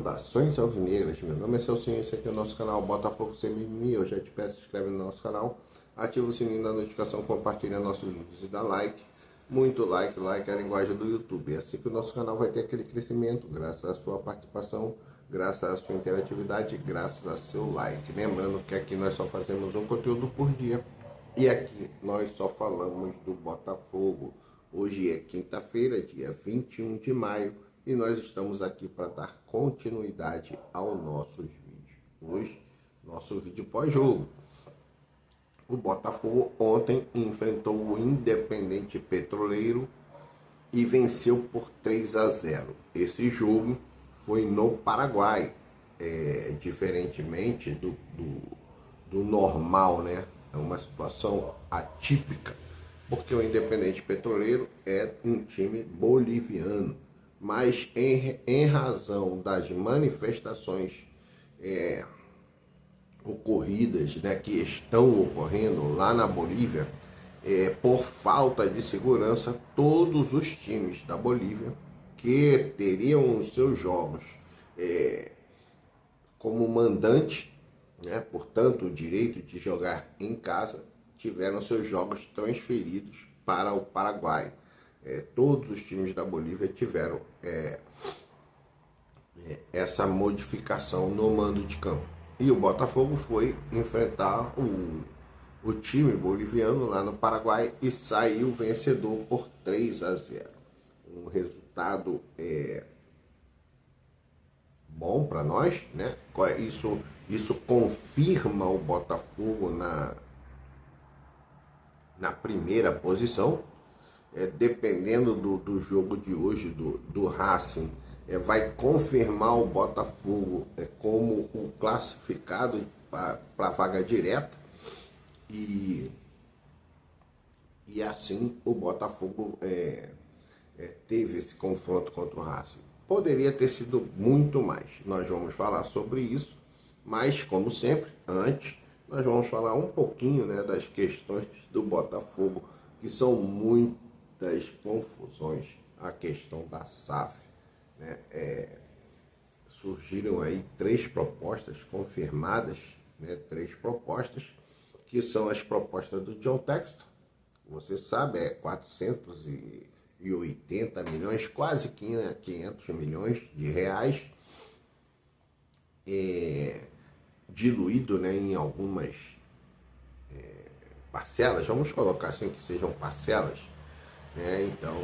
Saudações alvinegras, meu nome é Celcinho, esse aqui é o nosso canal Botafogo Sem Mimimi. Eu já te peço, se inscreve no nosso canal, ativa o sininho da notificação, compartilha nossos vídeos e dá like, muito like, like é a linguagem do YouTube. É assim que o nosso canal vai ter aquele crescimento, graças à sua participação, graças à sua interatividade, graças ao seu like. Lembrando que aqui nós só fazemos um conteúdo por dia e aqui nós só falamos do Botafogo. Hoje é quinta-feira, dia 21 de maio, e nós estamos aqui para dar continuidade aos nossos vídeos. Hoje, nosso vídeo pós-jogo. O Botafogo ontem enfrentou o Independente Petroleiro e venceu por 3-0. Esse jogo foi no Paraguai, diferentemente do normal, né? É uma situação atípica, porque o Independente Petroleiro é um time boliviano, mas em razão das manifestações ocorridas, né, que estão ocorrendo lá na Bolívia, por falta de segurança, todos os times da Bolívia que teriam os seus jogos como mandante, né, portanto o direito de jogar em casa, tiveram seus jogos transferidos para o Paraguai. Todos os times da Bolívia tiveram essa modificação no mando de campo. E o Botafogo foi enfrentar o time boliviano lá no Paraguai e saiu vencedor por 3-0. Um resultado bom para nós, né? Isso confirma o Botafogo na primeira posição. Dependendo do jogo de hoje do Racing, vai confirmar o Botafogo como o classificado para a vaga direta, e assim o Botafogo teve esse confronto contra o Racing. Poderia ter sido muito mais, nós vamos falar sobre isso, mas como sempre, antes nós vamos falar um pouquinho, né, das questões do Botafogo, que são muitas confusões. A questão da SAF, né? Surgiram aí 3 propostas confirmadas, né? 3 propostas, que são as propostas do John Textor. Você sabe, 480 milhões, quase 500 milhões de reais, diluído, né, em algumas parcelas, vamos colocar assim, que sejam parcelas, né? Então,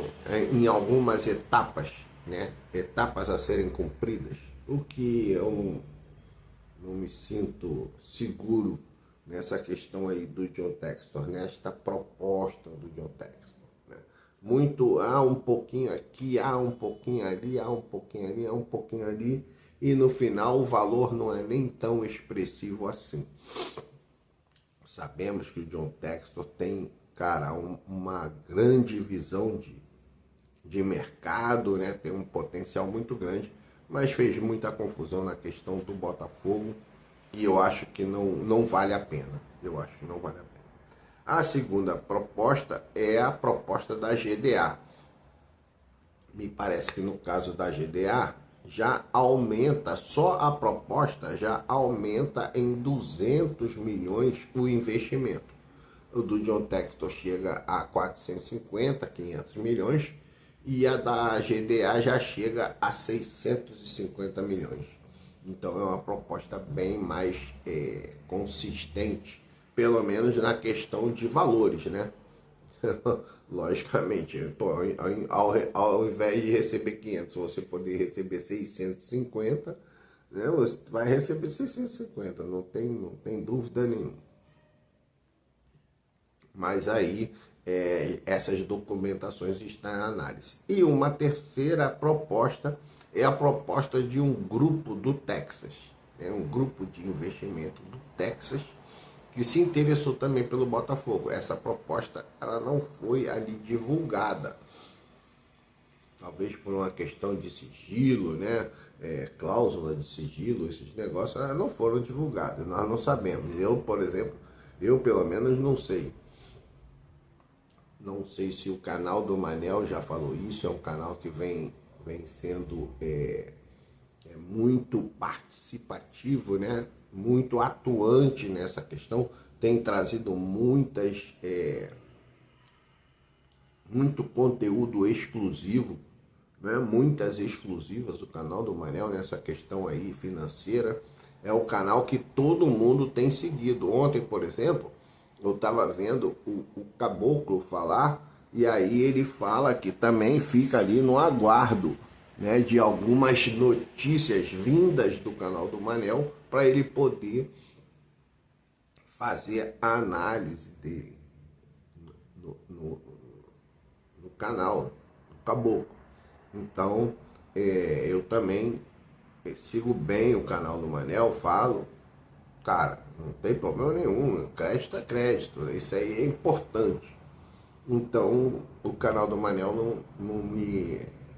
em algumas etapas, né, etapas a serem cumpridas, o que eu não me sinto seguro nessa questão aí do John Textor, nesta proposta do John Textor, né? Muito, um pouquinho aqui, um pouquinho ali, um pouquinho ali, um pouquinho ali, e no final o valor não é nem tão expressivo assim. Sabemos que o John Textor tem, cara, uma grande visão de mercado, né? Tem um potencial muito grande, mas fez muita confusão na questão do Botafogo, e eu acho que não vale a pena. Eu acho que não vale a pena. A segunda proposta é a proposta da GDA. Me parece que no caso da GDA já aumenta, só a proposta já aumenta em 200 milhões o investimento. O do John Textor chega a 450, 500 milhões, e a da GDA já chega a 650 milhões. Então é uma proposta bem mais consistente, pelo menos na questão de valores, né? Logicamente, pô, ao invés de receber 500, você poder receber 650, né? Você vai receber 650, não tem dúvida nenhuma. Mas aí essas documentações estão em análise. E uma terceira proposta é a proposta de um grupo do Texas, um grupo de investimento do Texas, que se interessou também pelo Botafogo. Essa proposta ela não foi ali divulgada, talvez por uma questão de sigilo, né? Cláusula de sigilo, esses negócios não foram divulgados, nós não sabemos. Eu, por exemplo, pelo menos não sei. Não sei se o canal do Manel já falou isso, é um canal que vem sendo muito participativo, né? Muito atuante nessa questão, tem trazido muito conteúdo exclusivo, né? Muitas exclusivas, o canal do Manel nessa questão aí financeira. É o canal que todo mundo tem seguido. Ontem, por exemplo, eu estava vendo o Caboclo falar, e aí ele fala que também fica ali no aguardo, né, de algumas notícias vindas do canal do Manel para ele poder fazer a análise dele no canal do Caboclo. Então, eu também sigo bem o canal do Manel, falo, cara, não tem problema nenhum, crédito é crédito, isso aí é importante. Então, o canal do Manel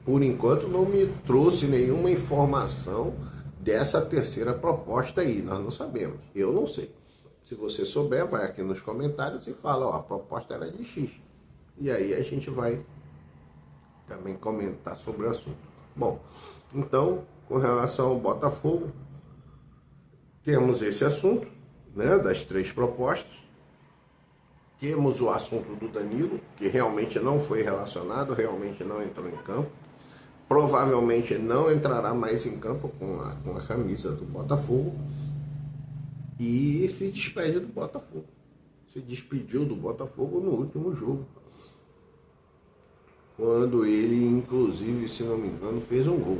por enquanto, não me trouxe nenhuma informação dessa terceira proposta aí, nós não sabemos, eu não sei. Se você souber, vai aqui nos comentários e fala, ó, a proposta era de X. E aí a gente vai também comentar sobre o assunto. Bom, então, com relação ao Botafogo, temos esse assunto, né, das 3 propostas. Temos o assunto do Danilo, que realmente não foi relacionado, realmente não entrou em campo. Provavelmente não entrará mais em campo com a camisa do Botafogo. E se despede do Botafogo. Se despediu do Botafogo no último jogo, quando ele, inclusive, se não me engano, fez um gol.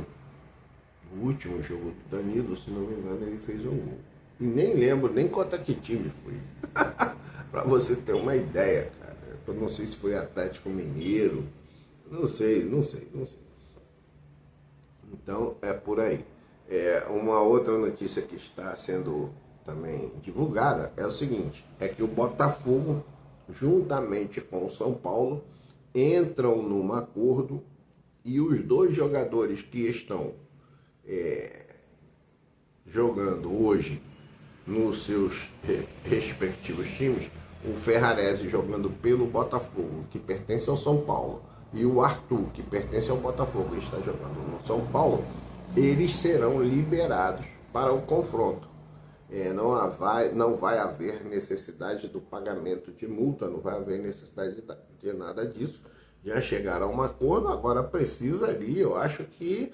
No último jogo do Danilo, se não me engano, ele fez um gol. E nem lembro nem contra que time foi. Para você ter uma ideia, cara. Eu não sei se foi Atlético Mineiro. Não sei. Então, é por aí. Uma outra notícia que está sendo também divulgada é o seguinte, é que o Botafogo, juntamente com o São Paulo, entram num acordo e os 2 jogadores que estão jogando hoje nos seus respectivos times, o Ferrarese jogando pelo Botafogo, que pertence ao São Paulo, e o Arthur, que pertence ao Botafogo e está jogando no São Paulo, eles serão liberados para o confronto. Não vai haver necessidade do pagamento de multa, não vai haver necessidade de nada disso. Já chegaram a um acordo, agora precisa ali, eu acho que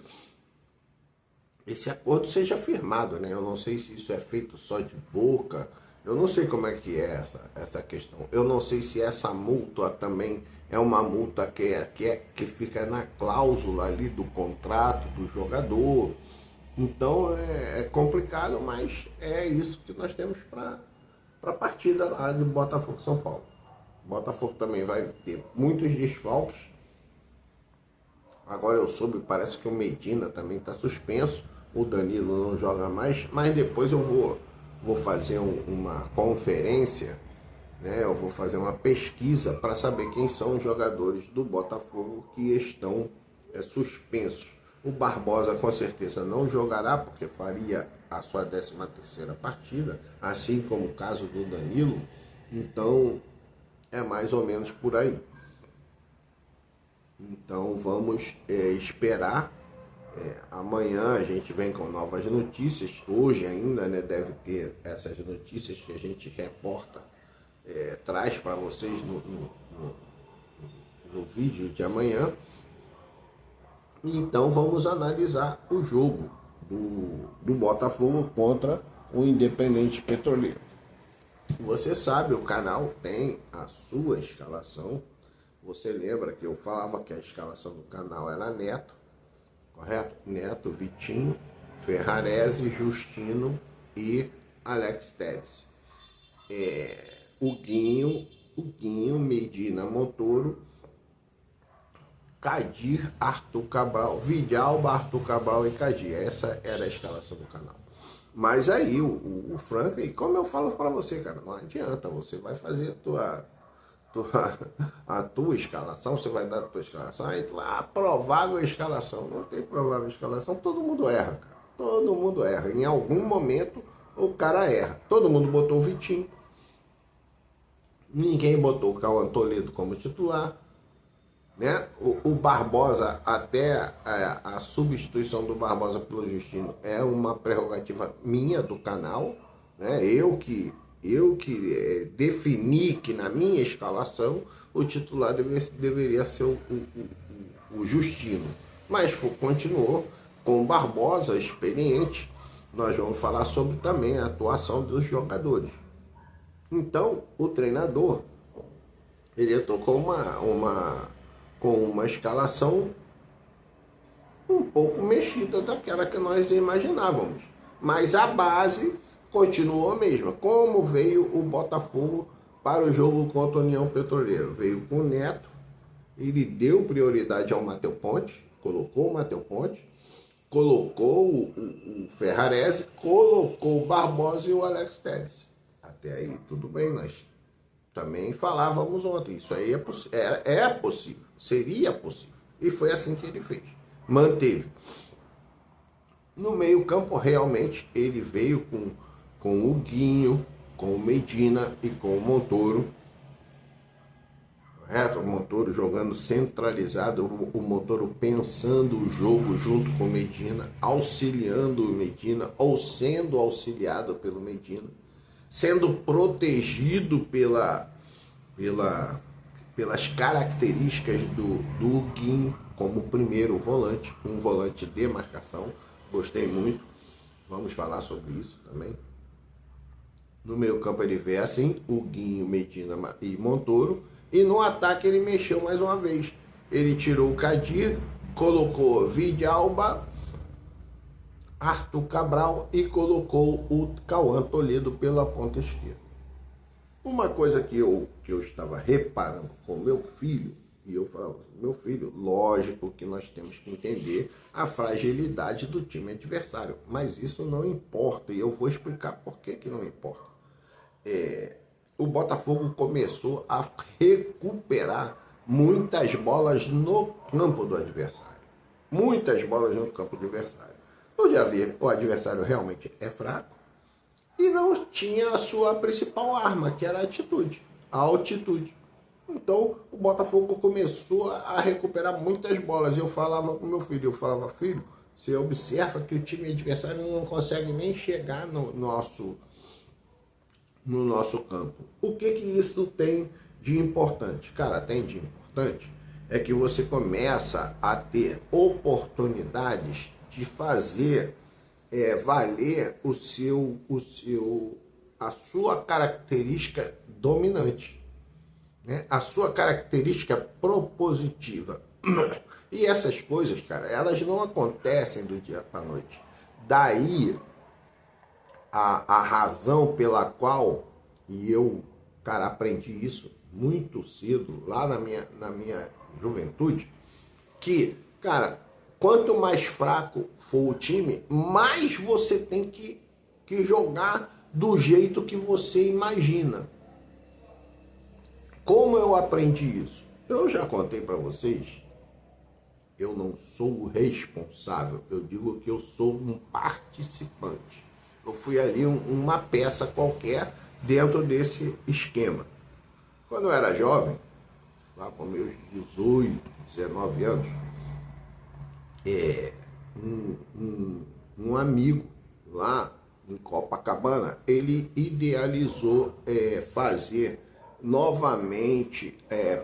esse acordo seja firmado, né? Eu não sei se isso é feito só de boca, eu não sei como é que é essa questão. Eu não sei se essa multa também é uma multa que fica na cláusula ali do contrato do jogador. Então é complicado, mas é isso que nós temos para a partida lá de Botafogo São Paulo. Botafogo também vai ter muitos desfalques. Agora eu soube, parece que o Medina também está suspenso. O Danilo não joga mais, mas depois eu vou fazer uma conferência, né? Eu vou fazer uma pesquisa para saber quem são os jogadores do Botafogo que estão suspensos. O Barbosa com certeza não jogará, porque faria a sua 13ª partida, assim como o caso do Danilo. Então, é mais ou menos por aí. Então, vamos esperar. Amanhã a gente vem com novas notícias. Hoje ainda, né, deve ter essas notícias que a gente reporta, traz para vocês no vídeo de amanhã. Então vamos analisar o jogo do Botafogo contra o Independente Petroleiro. Você sabe, o canal tem a sua escalação. Você lembra que eu falava que a escalação do canal era Neto, correto? Neto, Vitinho, Ferrarese, Justino e Alex Telles. O Guinho, Medina, Montoro, Kadir, Arthur Cabral, Vidalba, Arthur Cabral e Kadir. Essa era a escalação do canal. Mas aí o Franklin, como eu falo para você, cara, não adianta, você vai fazer a tua escalação, você vai dar a tua escalação, aí tu, provável escalação. Não tem provável escalação, todo mundo erra, cara. Todo mundo erra. Em algum momento o cara erra. Todo mundo botou o Vitinho. Ninguém botou o Cauã Toledo como titular. né? O Barbosa, até a substituição do Barbosa pelo Justino é uma prerrogativa minha do canal, né? Eu que defini que na minha escalação o titular deveria ser o Justino, mas continuou com o Barbosa experiente. Nós vamos falar sobre também a atuação dos jogadores. Então, o treinador ele tocou com uma escalação um pouco mexida daquela que nós imaginávamos. Mas a base continuou a mesma. Como veio o Botafogo para o jogo contra a União Petroleira? Veio com o Neto, ele deu prioridade ao Matheus Ponte, colocou o Matheus Ponte, colocou o Ferrarese, colocou o Barbosa e o Alex Telles. Até aí tudo bem, nós também falávamos ontem, isso aí é possível, seria possível. E foi assim que ele fez, manteve. No meio campo, realmente, ele veio com o Guinho, com o Medina e com o Montoro. Correto? O Montoro jogando centralizado, o Montoro pensando o jogo junto com o Medina, auxiliando o Medina ou sendo auxiliado pelo Medina, sendo protegido pelas características do Guinho como primeiro volante, um volante de marcação. Gostei muito, vamos falar sobre isso também. No meio campo ele vê assim, o Guinho, Medina e Montoro, e no ataque ele mexeu mais uma vez. Ele tirou o Kadir, colocou Vidalba, Arthur Cabral e colocou o Cauã Toledo pela ponta esquerda. Uma coisa que eu estava reparando com meu filho, e eu falava, meu filho, lógico que nós temos que entender a fragilidade do time adversário, mas isso não importa, e eu vou explicar por que não importa. O Botafogo começou a recuperar muitas bolas no campo do adversário. Muitas bolas no campo do adversário. Eu já vi, o adversário realmente é fraco e não tinha a sua principal arma, que era a altitude. Então, o Botafogo começou a recuperar muitas bolas. Eu falava com meu filho, filho, você observa que o time adversário não consegue nem chegar no nosso campo. O que isso tem de importante? Cara, tem de importante é que você começa a ter oportunidades de fazer valer a sua característica dominante, né? A sua característica propositiva. E essas coisas, cara, elas não acontecem do dia para a noite. Daí a razão pela qual, e eu, cara, aprendi isso muito cedo, lá na minha juventude, que, cara, quanto mais fraco for o time, mais você tem que jogar do jeito que você imagina. Como eu aprendi isso? Eu já contei para vocês, eu não sou o responsável, eu digo que eu sou um participante. Eu fui ali uma peça qualquer dentro desse esquema. Quando eu era jovem, lá com meus 18, 19 anos, um amigo lá em Copacabana, ele idealizou fazer novamente,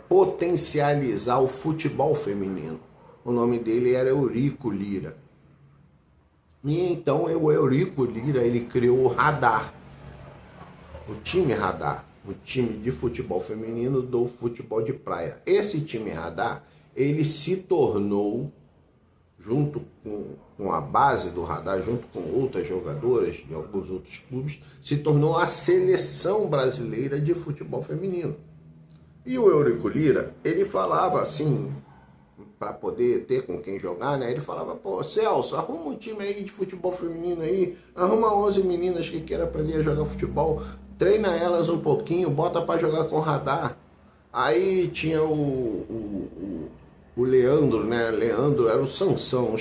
potencializar o futebol feminino. O nome dele era Eurico Lira. E então o Eurico Lira, ele criou o Radar, o time Radar, o time de futebol feminino do futebol de praia. Esse time Radar, ele se tornou, junto com a base do Radar, junto com outras jogadoras de alguns outros clubes, se tornou a seleção brasileira de futebol feminino. E o Eurico Lira, ele falava assim, para poder ter com quem jogar, né? Ele falava, pô, Celso, arruma um time aí de futebol feminino aí, arruma 11 meninas que queiram aprender a jogar futebol, treina elas um pouquinho, bota para jogar com Radar. Aí tinha o Leandro, né? Leandro era o Sansão,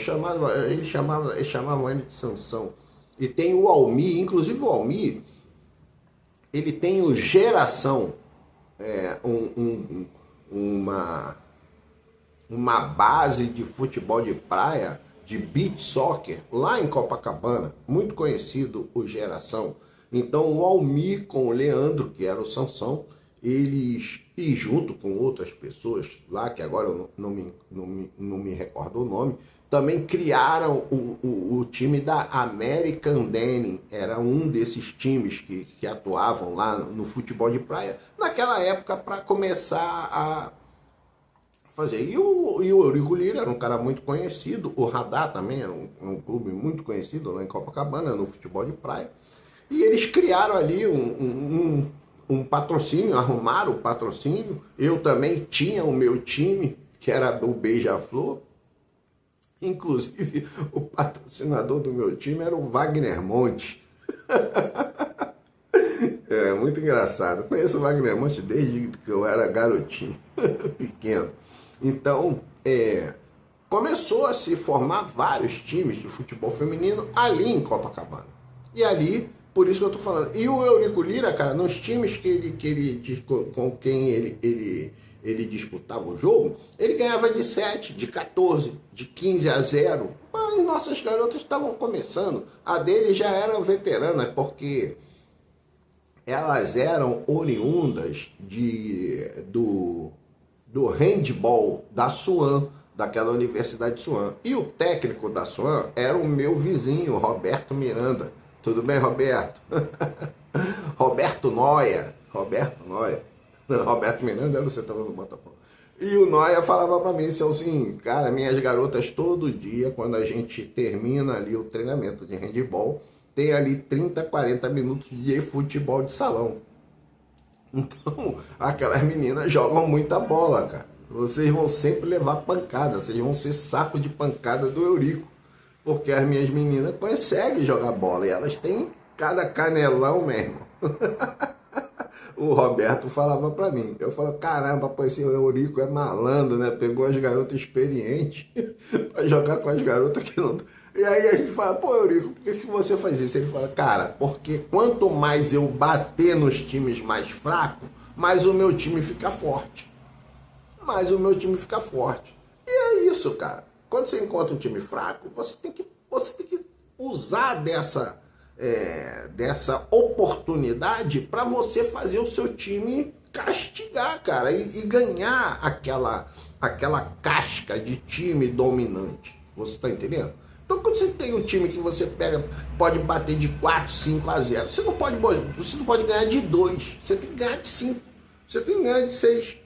eles chamavam ele de Sansão. E tem o Almir, inclusive o Almir, ele tem o Geração, uma base de futebol de praia, de beach soccer, lá em Copacabana, muito conhecido o Geração. Então o Almir com o Leandro, que era o Sansão, eles, e junto com outras pessoas lá, que agora eu não me recordo o nome, também criaram o time da American Denim. Era um desses times que atuavam lá no futebol de praia, naquela época, para começar a fazer. E o Eurico Lira era um cara muito conhecido, o Radar também era um clube muito conhecido lá em Copacabana, no futebol de praia. E eles criaram ali um patrocínio, arrumaram o patrocínio. Eu também tinha o meu time, que era o Beija-Flor. Inclusive, o patrocinador do meu time era o Wagner Monte. É muito engraçado. Eu conheço o Wagner Monte desde que eu era garotinho, pequeno. Então, começou a se formar vários times de futebol feminino ali em Copacabana. E ali, por isso que eu tô falando. E o Eurico Lira, cara, nos times com quem ele disputava o jogo, ele ganhava de 7, de 14, de 15-0. Mas nossas garotas estavam começando. A dele já era veterana, porque elas eram oriundas do handball da Suan, daquela Universidade de Suan. E o técnico da Suan era o meu vizinho, Roberto Miranda. Tudo bem, Roberto? Roberto Noia. Roberto Miranda era o setor do Botafogo. E o Noia falava pra mim, assim, cara, minhas garotas todo dia, quando a gente termina ali o treinamento de handball, tem ali 30, 40 minutos de futebol de salão. Então, aquelas meninas jogam muita bola, cara. Vocês vão sempre levar pancada, vocês vão ser saco de pancada do Eurico. Porque as minhas meninas conseguem jogar bola e elas têm cada canelão mesmo. O Roberto falava pra mim. Eu falo, caramba, pô, esse Eurico é malandro, né? Pegou as garotas experientes pra jogar com as garotas que não... E aí a gente fala, pô, Eurico, por que você faz isso? Ele fala, cara, porque quanto mais eu bater nos times mais fracos, mais o meu time fica forte. E é isso, cara. Quando você encontra um time fraco, você tem que usar dessa oportunidade para você fazer o seu time castigar, cara, e ganhar aquela casca de time dominante. Você tá entendendo? Então, quando você tem um time que você pode bater de 4, 5-0, você não pode ganhar de 2, você tem que ganhar de 5, você tem que ganhar de 6.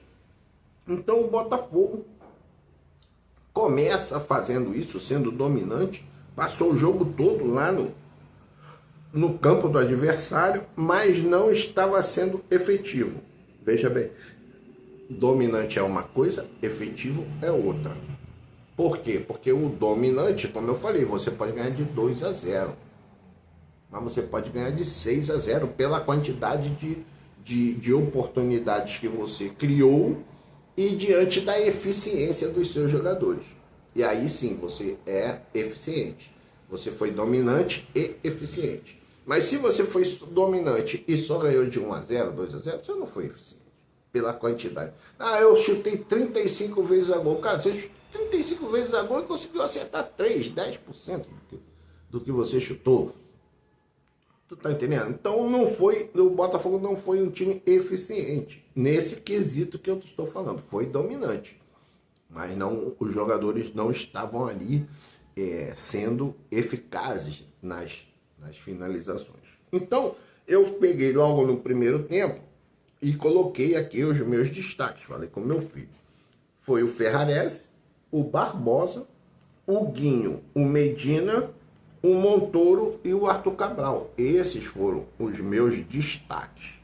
Então, o Botafogo começa fazendo isso, sendo dominante, passou o jogo todo lá no campo do adversário, mas não estava sendo efetivo. Veja bem, dominante é uma coisa, efetivo é outra. Por quê? Porque o dominante, como eu falei, você pode ganhar de 2-0, mas você pode ganhar de 6-0 pela quantidade de oportunidades que você criou e diante da eficiência dos seus jogadores. E aí sim, você é eficiente. Você foi dominante e eficiente. Mas se você foi dominante e só ganhou de 1-0, 2-0, você não foi eficiente. Pela quantidade. Ah, eu chutei 35 vezes a gol. Cara, você chutou 35 vezes a gol e conseguiu acertar 10% do que você chutou. Tu tá entendendo? Então o Botafogo não foi um time eficiente. Nesse quesito que eu estou falando. Foi dominante. Mas os jogadores não estavam ali sendo eficazes nas finalizações. Então, eu peguei logo no primeiro tempo e coloquei aqui os meus destaques. Falei com meu filho. Foi o Ferrarese, o Barbosa, o Guinho, o Medina, o Montoro e o Arthur Cabral. Esses foram os meus destaques.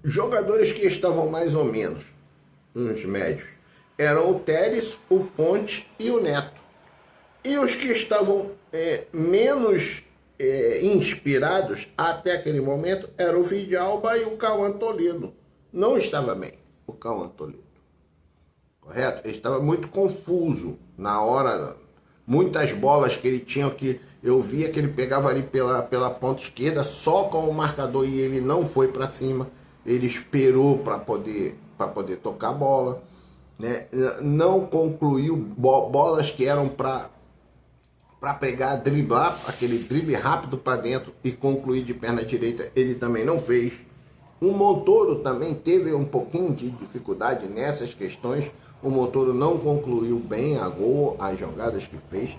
Jogadores que estavam mais ou menos nos médios eram o Teres, o Ponte e o Neto. E os que estavam menos inspirados até aquele momento eram o Vidalba e o Cauã Toledo. Não estava bem o Cauã Toledo. Correto? Ele estava muito confuso na hora. Muitas bolas que ele tinha, que eu via que ele pegava ali pela ponta esquerda só com o marcador e ele não foi para cima. Ele esperou para poder tocar a bola. né? Não concluiu bolas que eram para pegar, driblar, aquele drible rápido para dentro e concluir de perna direita, ele também não fez. O Montoro também teve um pouquinho de dificuldade nessas questões. O Montoro não concluiu bem a gol, as jogadas que fez.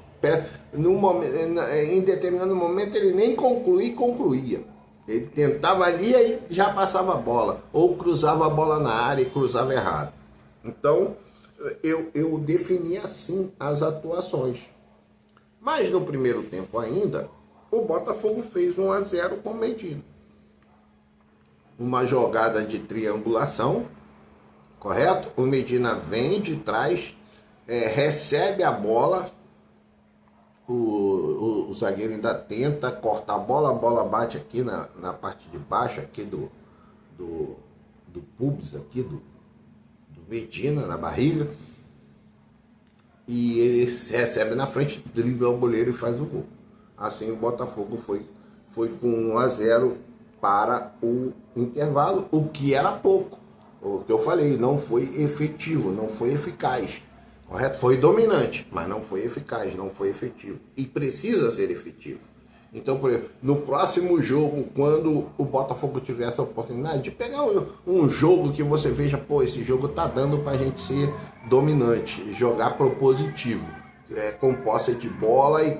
Em determinado momento ele nem concluía. Ele tentava ali e já passava a bola. Ou cruzava a bola na área e cruzava errado. Então, eu defini assim as atuações. Mas no primeiro tempo ainda, o Botafogo fez 1-0 com o Medina. Uma jogada de triangulação, correto? O Medina vem de trás, recebe a bola, o zagueiro ainda tenta cortar a bola bate aqui na parte de baixo aqui do pubis, aqui do Medina, na barriga. E ele recebe na frente, dribla o goleiro e faz o gol. Assim o Botafogo foi com 1-0 para o intervalo, o que era pouco. O que eu falei, não foi efetivo, não foi eficaz. Correto? Foi dominante, mas não foi eficaz, não foi efetivo. E precisa ser efetivo. Então, por exemplo, no próximo jogo, quando o Botafogo tiver essa oportunidade de pegar um jogo que você veja, pô, esse jogo tá dando pra gente ser dominante, jogar propositivo, com posse de bola e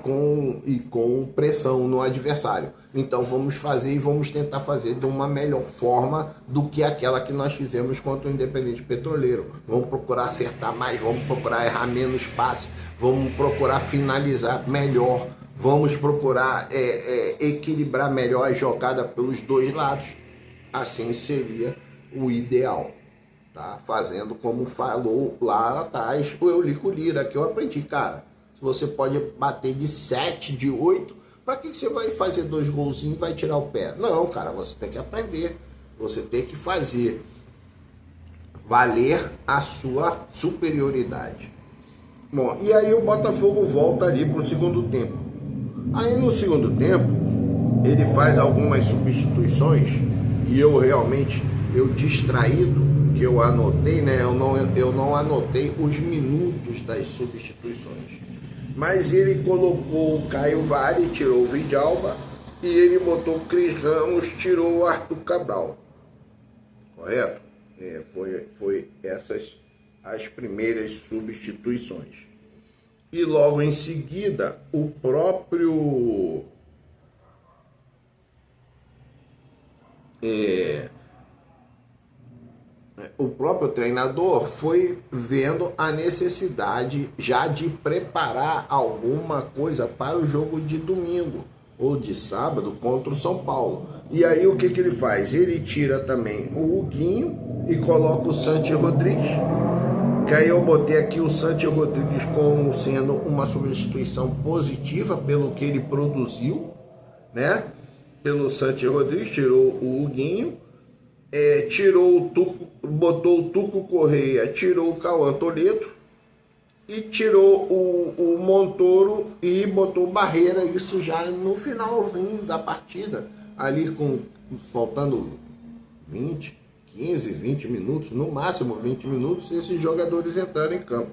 com pressão no adversário. Então vamos fazer e vamos tentar fazer de uma melhor forma do que aquela que nós fizemos contra o Independente Petroleiro. Vamos procurar acertar mais, vamos procurar errar menos passe, vamos procurar finalizar melhor, vamos procurar equilibrar melhor a jogada pelos dois lados. Assim seria o ideal. Tá? Fazendo como falou lá atrás o Eurico Lira, que eu aprendi, cara. Se você pode bater de 7, de 8, para que você vai fazer 2 golzinhos e vai tirar o pé? Não, cara, você tem que aprender. Você tem que fazer valer a sua superioridade. Bom, e aí o Botafogo volta ali para o segundo tempo. Aí no segundo tempo, ele faz algumas substituições e eu realmente, distraído, que eu anotei, né? Eu não anotei os minutos das substituições. Mas ele colocou o Caio Vale, tirou o Vidalba, e ele botou o Cris Ramos, tirou o Arthur Cabral. Correto? Foi essas as primeiras substituições. E logo em seguida, o próprio treinador foi vendo a necessidade já de preparar alguma coisa para o jogo de domingo ou de sábado contra o São Paulo. E aí o que ele faz? Ele tira também o Huguinho e coloca o Santi Rodrigues, que aí eu botei aqui o Santi Rodrigues como sendo uma substituição positiva pelo que ele produziu, né? Pelo Santi Rodrigues, tirou o Huguinho, tirou o Tuco, botou o Tuco Correia, tirou o Cauã Toledo e tirou o Montoro e botou o Barreira, isso já no finalzinho da partida, ali faltando 15, 20 minutos, no máximo 20 minutos, esses jogadores entraram em campo.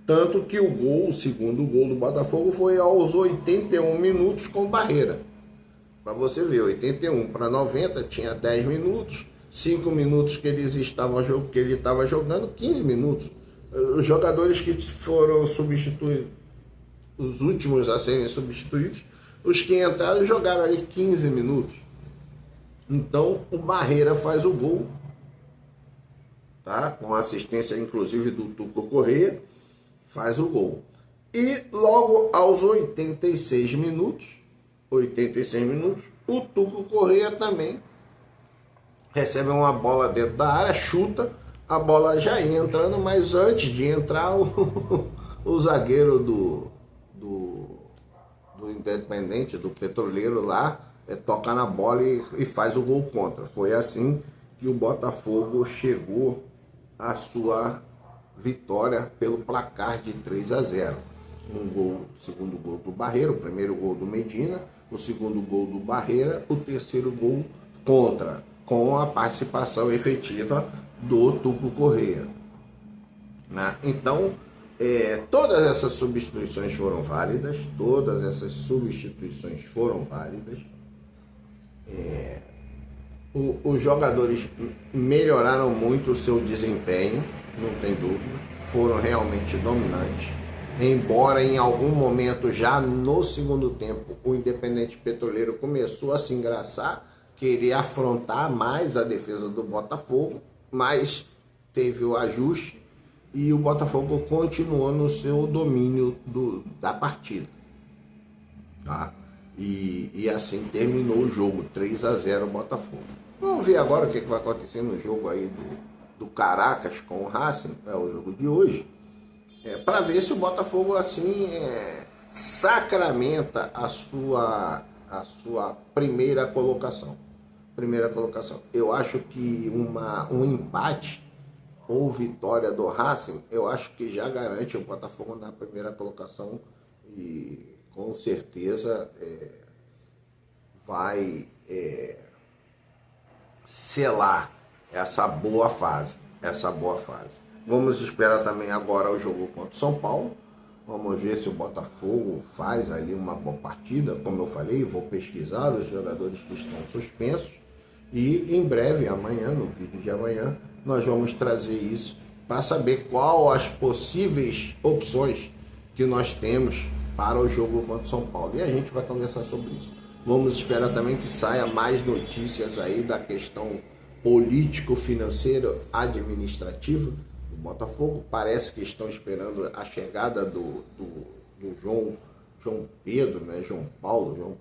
Tanto que o segundo gol do Botafogo foi aos 81 minutos com Barreira. Para você ver, 81 para 90 tinha 10 minutos, 5 minutos que ele estava jogando, 15 minutos. Os jogadores que foram substituídos, os últimos a serem substituídos, os que entraram jogaram ali 15 minutos. Então o Barreira faz o gol, tá? Com assistência inclusive do Tuco Correia, faz o gol. E logo aos 86 minutos, o Tuco Correia também recebe uma bola dentro da área, chuta, a bola já ia entrando, mas antes de entrar o zagueiro do Independente, do Petroleiro lá, toca na bola e faz o gol contra. Foi assim que o Botafogo chegou à sua vitória pelo placar de 3-0. O segundo gol do Barreira, o primeiro gol do Medina, o segundo gol do Barreira, o terceiro gol contra, com a participação efetiva do Tuco Correia. né? Então, todas essas substituições foram válidas, os jogadores melhoraram muito o seu desempenho, não tem dúvida, foram realmente dominantes. Embora em algum momento, já no segundo tempo, o Independente Petroleiro começou a se engraçar, querer afrontar mais a defesa do Botafogo, mas teve o ajuste e o Botafogo continuou no seu domínio da partida. Tá? E assim terminou o jogo, 3-0 Botafogo. Vamos ver agora o que vai acontecer no jogo aí do Caracas com o Racing, é o jogo de hoje, para ver se o Botafogo assim sacramenta a sua primeira colocação. Eu acho que um empate ou vitória do Racing, eu acho que já garante o Botafogo na primeira colocação e com certeza vai selar essa boa fase. Vamos esperar também agora o jogo contra o São Paulo. Vamos ver se o Botafogo faz ali uma boa partida. Como eu falei, vou pesquisar os jogadores que estão suspensos. E em breve, amanhã, no vídeo de amanhã, nós vamos trazer isso para saber qual as possíveis opções que nós temos para o jogo contra o São Paulo. E a gente vai conversar sobre isso. Vamos esperar também que saia mais notícias aí da questão político-financeira administrativa do Botafogo. Parece que estão esperando a chegada do João Pedro, né? João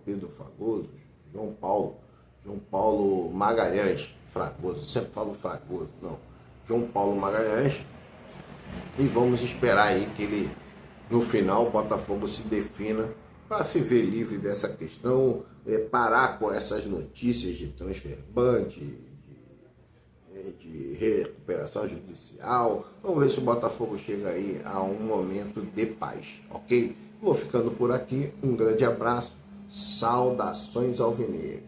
Pedro Fragoso, João Paulo Magalhães Fragoso, sempre falo Fragoso, não, João Paulo Magalhães, e vamos esperar aí que ele, no final, o Botafogo se defina para se ver livre dessa questão, parar com essas notícias de transfer ban, de recuperação judicial. Vamos ver se o Botafogo chega aí a um momento de paz, ok? Vou ficando por aqui, um grande abraço, saudações alvinegras.